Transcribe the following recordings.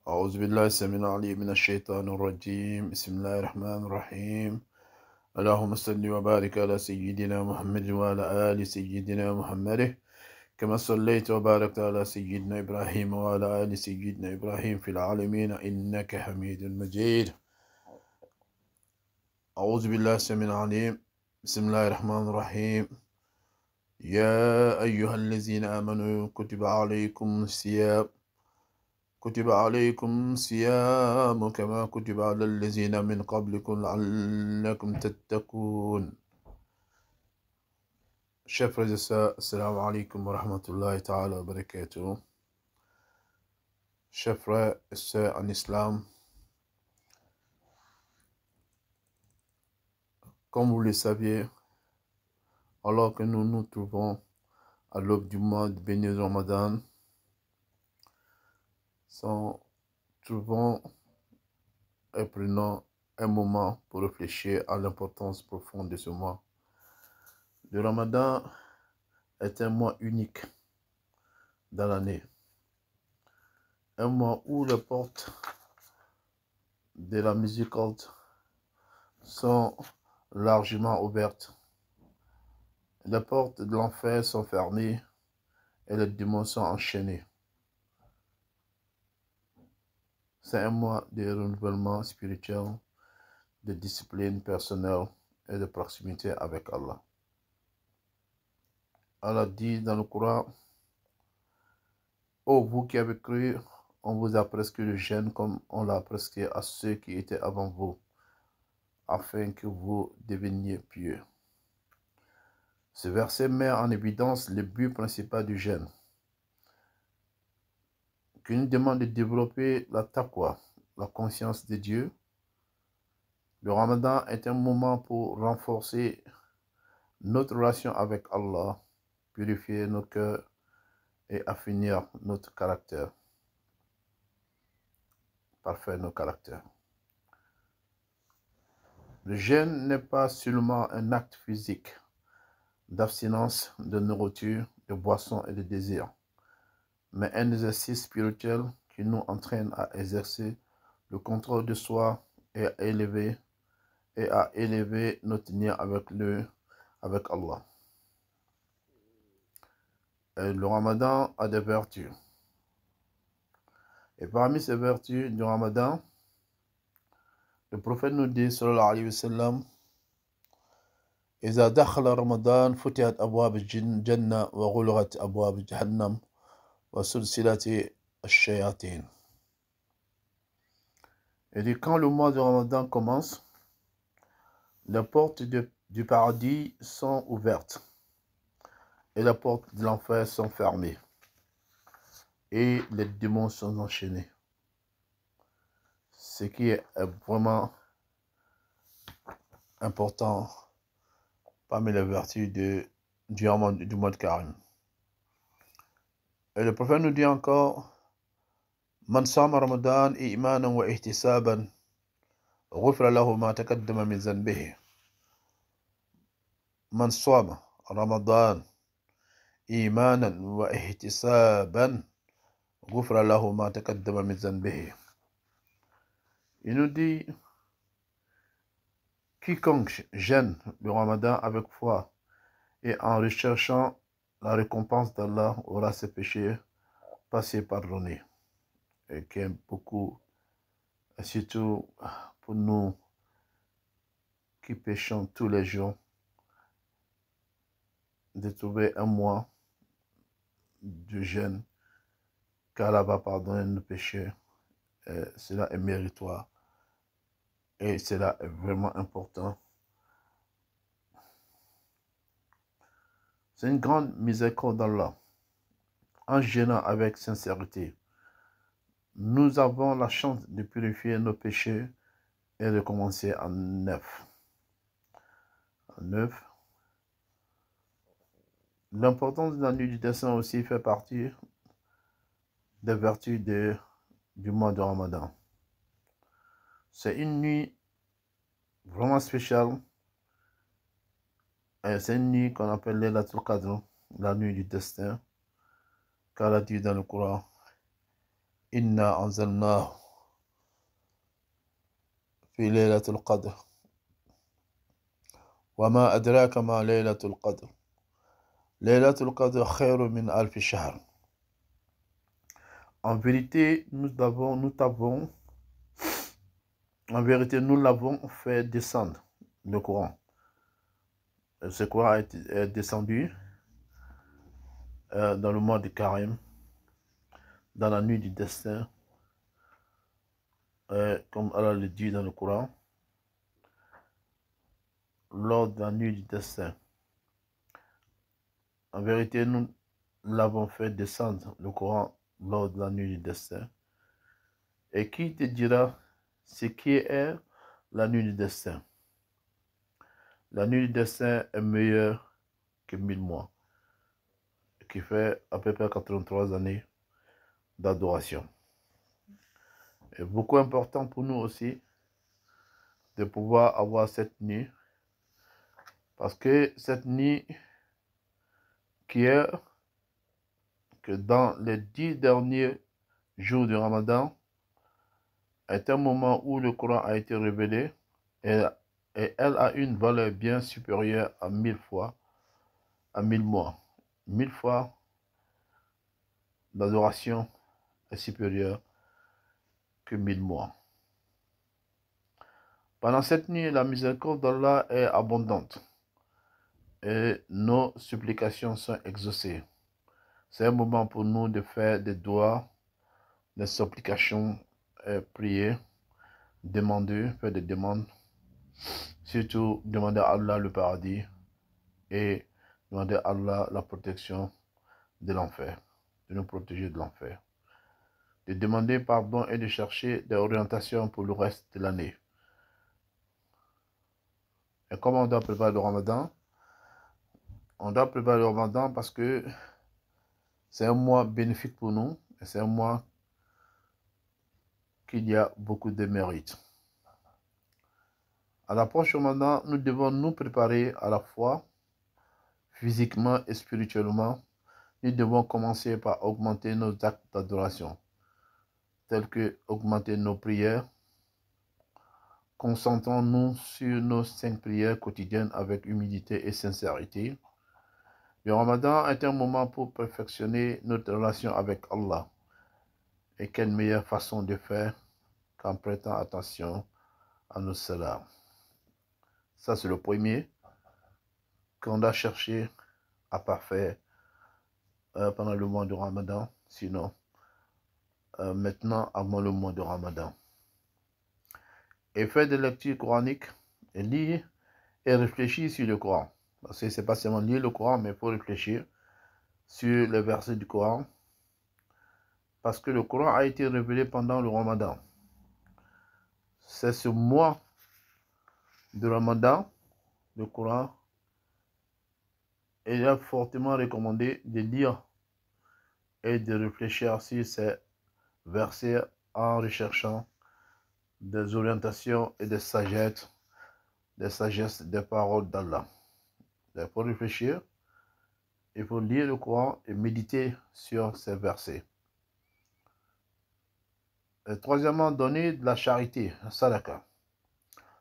أعوذ بالله السميع العليم من الشيطان الرجيم. بسم الله الرحمن الرحيم. اللهم صل وبارك على سيدنا محمد وعلى آل سيدنا محمد كما صليت وباركت على سيدنا إبراهيم وعلى آل سيدنا إبراهيم في العالمين إنك حميد مجيد. أعوذ بالله السميع العليم. بسم الله الرحمن الرحيم. يا أيها الذين آمنوا كتب عليكم صيام كما كتب على الذين من قبلكم لعلكم تتقون. Chers frères et sœurs, assalamu alaikum wa rahmatullahi ta'ala wa barakatuh. Chers frères et sœurs en islam, comme vous le saviez, alors que nous nous trouvons à l'aube du mois de béni Ramadan, trouvons et prenons un moment pour réfléchir à l'importance profonde de ce mois. Le Ramadan est un mois unique dans l'année. Un mois où les portes de la miséricorde sont largement ouvertes. Les portes de l'enfer sont fermées et les démons sont enchaînés. C'est un mois de renouvellement spirituel, de discipline personnelle et de proximité avec Allah. Allah dit dans le Coran: ô vous qui avez cru, on vous a prescrit le jeûne comme on l'a prescrit à ceux qui étaient avant vous, afin que vous deveniez pieux. Ce verset met en évidence le but principal du jeûne, qui nous demande de développer la taqwa, la conscience de Dieu. Le Ramadan est un moment pour renforcer notre relation avec Allah, purifier nos cœurs et affinir notre caractère, parfaire nos caractères. Le jeûne n'est pas seulement un acte physique d'abstinence de nourriture, de boissons et de désirs, mais un exercice spirituel qui nous entraîne à exercer le contrôle de soi et à élever notre lien avec Allah. Et le Ramadan a des vertus. Et parmi ces vertus du Ramadan, le prophète nous dit, sallallahu alayhi wa sallam: إذا دخل رمضان فتحت أبواب الجنة وغلقت أبواب جهنم وسلسلة الشياطين. Et dit, quand le mois de Ramadan commence, les portes du paradis sont ouvertes et les portes de l'enfer sont fermées et les démons sont enchaînés. Ce qui est vraiment important parmi les vertus du mois de Carême. Et le prophète nous dit encore: Man sama Ramadan imanan wa ihtisaban ghufira lahu ma taqaddama min zanbihi. Man sama Ramadan imanan wa ihtisaban ghufira lahu ma taqaddama min zanbihi. Il nous dit: quiconque jeûne le Ramadan avec foi et en recherchant la récompense d'Allah aura ses péchés passés pardonnés. Et qui aime beaucoup, surtout pour nous qui péchons tous les jours, de trouver un mois de jeûne, car Allah va pardonner nos péchés. Et cela est méritoire. Et cela est vraiment important. C'est une grande miséricorde d'Allah. En jeûnant avec sincérité, nous avons la chance de purifier nos péchés et de commencer en neuf. L'importance de la nuit du destin aussi fait partie des vertus du mois de Ramadan. C'est une nuit vraiment spéciale. Et c'est une nuit qu'on appelle Laylatul Qadr, la nuit du destin, car Allah dit dans le Coran: Inna anzalnahu fi laylatul qadr. Wa ma adraka ma laylatul qadr. Laylatul qadr khayrun min alfi shahr. En vérité, nous l'avons fait descendre, le Coran. Ce Coran est descendu dans le mois de Karim, dans la nuit du destin, comme Allah le dit dans le Coran, lors de la nuit du destin. En vérité, nous l'avons fait descendre, le Coran, lors de la nuit du destin. Et qui te dira ce qui est la nuit du destin? La nuit du destin est meilleure que 1000 mois, qui fait à peu près 83 années d'adoration. Et beaucoup important pour nous aussi de pouvoir avoir cette nuit, parce que cette nuit qui est que dans les 10 derniers jours du Ramadan est un moment où le Coran a été révélé et elle a une valeur bien supérieure à 1000 fois, à 1000 mois. 1000 fois l'adoration est supérieure que 1000 mois. Pendant cette nuit, la miséricorde d'Allah est abondante et nos supplications sont exaucées. C'est un moment pour nous de faire des doigts, des supplications, prier, demander, faire des demandes, surtout demander à Allah le paradis et demander à Allah la protection de l'enfer, de nous protéger de l'enfer, de demander pardon et de chercher des orientations pour le reste de l'année. Et comment on doit préparer le Ramadan? On doit préparer le Ramadan parce que c'est un mois bénéfique pour nous et c'est un mois qu'il y a beaucoup de mérites. À l'approche du Ramadan, nous devons nous préparer à la fois physiquement et spirituellement. Nous devons commencer par augmenter nos actes d'adoration, tels que augmenter nos prières. Concentrons-nous sur nos 5 prières quotidiennes avec humilité et sincérité. Le Ramadan est un moment pour perfectionner notre relation avec Allah. Et quelle meilleure façon de faire qu'en prêtant attention à nos salats. Ça, c'est le premier qu'on doit chercher à parfaire pendant le mois de Ramadan. Sinon, maintenant, avant le mois de Ramadan. Et faire des lectures coraniques, et lire et réfléchir sur le Coran. Parce que ce n'est pas seulement lire le Coran, mais il faut réfléchir sur les versets du Coran. Parce que le Coran a été révélé pendant le Ramadan. C'est ce mois de Ramadan, le Coran, il est fortement recommandé de lire et de réfléchir sur ces versets en recherchant des orientations et des sagesses des paroles d'Allah. Il faut réfléchir, il faut lire le Coran et méditer sur ces versets. Et troisièmement, donner de la charité, sadaqa.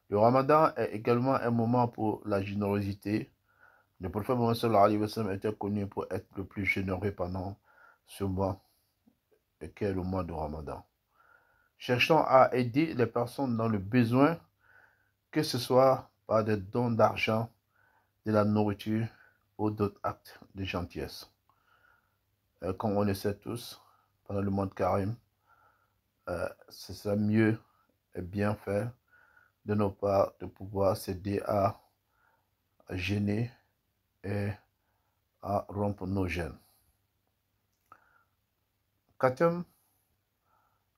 Le Ramadan est également un moment pour la générosité. Le prophète Mohammed sallallahu alayhi wa sallam était connu pour être le plus généreux pendant ce mois, qui est le mois de Ramadan. Cherchons à aider les personnes dans le besoin, que ce soit par des dons d'argent, de la nourriture ou d'autres actes de gentillesse. Comme on le sait tous, pendant le mois de Karim, ce serait mieux et bien fait de nos parts de pouvoir s'aider à jeûner et à rompre nos jeûnes. Quatrième,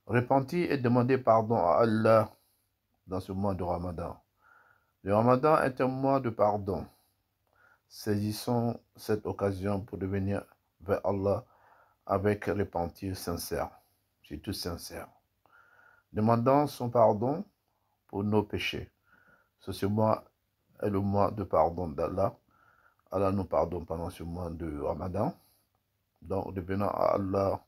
repentir et demander pardon à Allah dans ce mois de Ramadan. Le Ramadan est un mois de pardon. Saisissons cette occasion pour devenir vers Allah avec repentir sincère, surtout sincère. Demandons son pardon pour nos péchés. Ce mois est le mois de pardon d'Allah. Allah nous pardonne pendant ce mois de Ramadan. Donc, revenons à Allah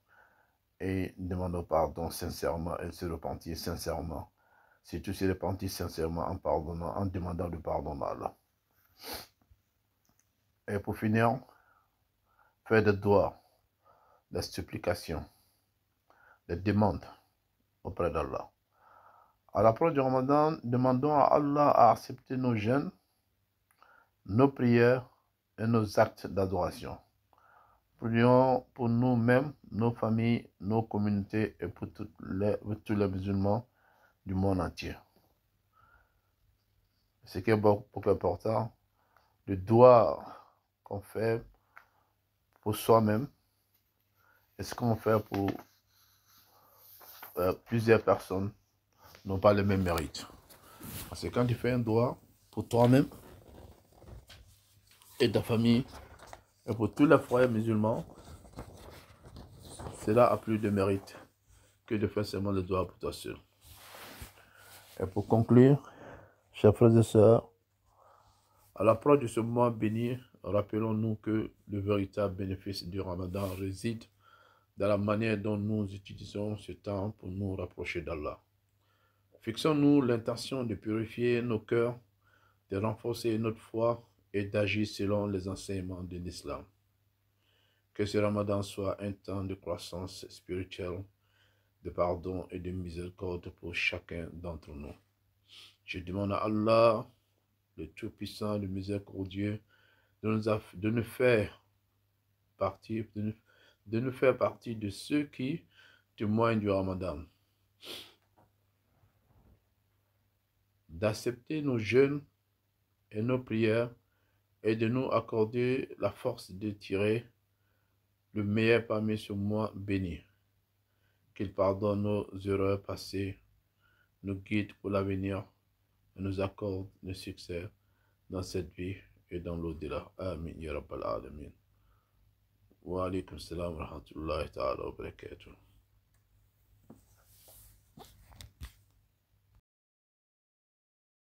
et demandons pardon sincèrement et se repentir sincèrement. Surtout se repentir sincèrement en pardonnant, en demandant le pardon à Allah. Et pour finir, faire des doigts, des supplications, des demandes auprès d'Allah. À l'approche du Ramadan, demandons à Allah à accepter nos jeûnes, nos prières et nos actes d'adoration. Prions pour nous-mêmes, nos familles, nos communautés et pour tous les musulmans du monde entier. Ce qui est beaucoup important, le doigt qu'on fait pour soi-même et ce qu'on fait pour plusieurs personnes n'ont pas le même mérite. Parce que quand tu fais un doigt pour toi-même et ta famille et pour tous les frères musulmans, cela a plus de mérite que de faire seulement le doigt pour toi seul. Et pour conclure, chers frères et sœurs, à l'approche de ce mois béni, rappelons-nous que le véritable bénéfice du Ramadan réside dans la manière dont nous utilisons ce temps pour nous rapprocher d'Allah. Fixons-nous l'intention de purifier nos cœurs, de renforcer notre foi et d'agir selon les enseignements de l'islam. Que ce Ramadan soit un temps de croissance spirituelle, de pardon et de miséricorde pour chacun d'entre nous. Je demande à Allah, le Tout-Puissant, le Miséricordieux, de nous faire partie de ceux qui témoignent du Ramadan, d'accepter nos jeûnes et nos prières et de nous accorder la force de tirer le meilleur parmi ce mois béni. Qu'il pardonne nos erreurs passées, nous guide pour l'avenir et nous accorde le succès dans cette vie et dans l'au-delà. Amin ya rabbal alamin. Wa alaikum salam wa rahmatullahi ta'ala wa barakatuh.